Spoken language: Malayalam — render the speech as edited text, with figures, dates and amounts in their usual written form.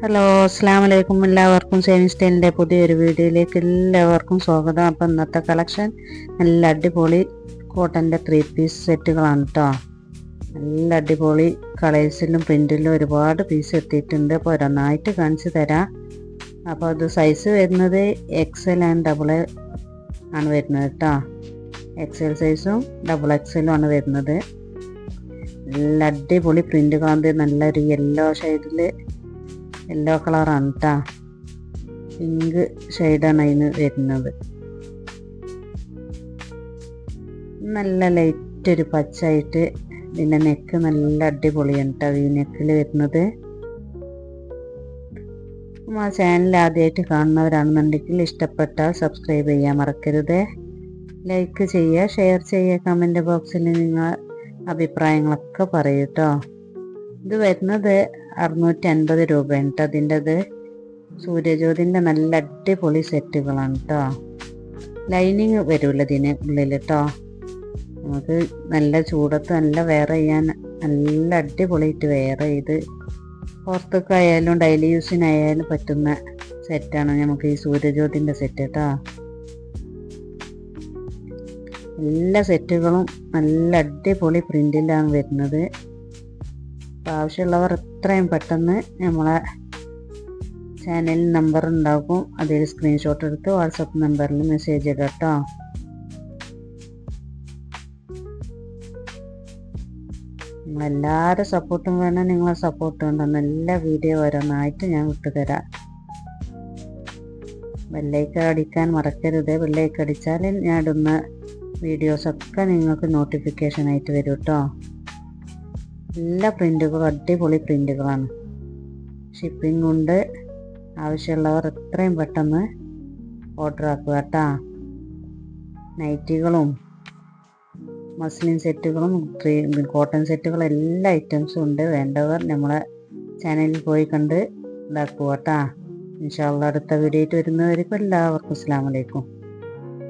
ഹലോ, അസ്സാം വലൈക്കും. എല്ലാവർക്കും സേവിങ് സ്റ്റൈലിൻ്റെ പുതിയൊരു വീഡിയോയിലേക്ക് എല്ലാവർക്കും സ്വാഗതം. അപ്പം ഇന്നത്തെ കളക്ഷൻ നല്ല അടിപൊളി കോട്ടൻ്റെ 3 പീസ് സെറ്റുകളാണ് കേട്ടോ. നല്ല അടിപൊളി കളേഴ്സിലും പ്രിൻറ്റിലും ഒരുപാട് പീസ് എത്തിയിട്ടുണ്ട്. അപ്പോൾ ഓരോന്നായിട്ട് കാണിച്ചു തരാം. അപ്പോൾ അത് സൈസ് വരുന്നത് XL ആൻഡ് ഡബിൾ ആണ് വരുന്നത് കേട്ടോ. XL സൈസും ഡബിൾ XL ആണ് വരുന്നത്. നല്ല അടിപൊളി പ്രിൻറ്റുകളാണ്. നല്ലൊരു യെല്ലോ ഷെയ്ഡിൽ യെല്ലോ കളറാണ് കേട്ടോ. പിങ്ക് ഷെയ്ഡാണ് അതിന് വരുന്നത്. നല്ല ലൈറ്റ് ഒരു പച്ചായിട്ട് ഇതിൻ്റെ നെക്ക് നല്ല അടിപൊളിയാണ് കേട്ടോ. ഈ നെക്കിൽ വരുന്നത്. ആ ചാനൽ ആദ്യമായിട്ട് കാണുന്നവരാണെന്നുണ്ടെങ്കിൽ ഇഷ്ടപ്പെട്ടാൽ സബ്സ്ക്രൈബ് ചെയ്യാൻ മറക്കരുത്. ലൈക്ക് ചെയ്യുക, ഷെയർ ചെയ്യുക, കമൻറ്റ് ബോക്സിൽ നിങ്ങൾ അഭിപ്രായങ്ങളൊക്കെ പറയൂ കേട്ടോ. ഇത് വരുന്നത് 650 രൂപയാണ് കേട്ടോ. അതിൻ്റെത് സൂര്യജ്യോതിൻ്റെ നല്ല അടിപൊളി സെറ്റുകളാണ് കേട്ടോ. ലൈനിങ് വരില്ല ഇതിന് ഉള്ളിൽ കേട്ടോ. നമുക്ക് നല്ല ചൂടത്ത് നല്ല വെയർ ചെയ്യാൻ നല്ല അടിപൊളിയായിട്ട് വെയർ ചെയ്ത് പുറത്തൊക്കെയായാലും ഡെയിലി യൂസിനായാലും പറ്റുന്ന സെറ്റാണ് നമുക്ക് ഈ സൂര്യജ്യോതിൻ്റെ സെറ്റ് കേട്ടോ. എല്ലാ സെറ്റുകളും നല്ല അടിപൊളി പ്രിൻറ്റിലാണ് വരുന്നത്. അപ്പോൾ ആവശ്യമുള്ളവർ എത്രയും പെട്ടെന്ന് നമ്മളെ ചാനലിൽ നമ്പർ ഉണ്ടാകും, അതിൽ സ്ക്രീൻഷോട്ട് എടുത്ത് വാട്സപ്പ് നമ്പറിൽ മെസ്സേജ് ഇടാം കേട്ടോ. നിങ്ങളെല്ലാവരും സപ്പോർട്ടും വേണം. നിങ്ങളെ സപ്പോർട്ട് വേണ്ട നല്ല വീഡിയോ ഓരോന്നായിട്ട് ഞാൻ വിട്ടുതരാം. ബെല്ലൈക്കൺ അടിക്കാൻ മറക്കരുത്. ബെല്ലൈക്കൺ അടിച്ചാൽ ഞാൻ ഇടുന്ന വീഡിയോസൊക്കെ നിങ്ങൾക്ക് നോട്ടിഫിക്കേഷനായിട്ട് വരും കേട്ടോ. എല്ലാ പ്രിൻറ്റുകളും അടിപൊളി പ്രിൻറ്റുകളാണ്. ഷിപ്പിംഗ് ഉണ്ട്. ആവശ്യമുള്ളവർ എത്രയും പെട്ടെന്ന് ഓർഡർ ആക്കുക കേട്ടോ. നൈറ്റികളും മസ്ലിൻ സെറ്റുകളും കോട്ടൺ സെറ്റുകളും എല്ലാ ഐറ്റംസും ഉണ്ട്. വേണ്ടവർ നമ്മളെ ചാനലിൽ പോയി കണ്ട് ഇതാക്കുക കേട്ടോ. ഇൻഷാ അല്ലാഹ് അടുത്ത വീഡിയോ ആയിട്ട് വരുന്നവർക്ക് എല്ലാവർക്കും അസ്സലാമു അലൈക്കും.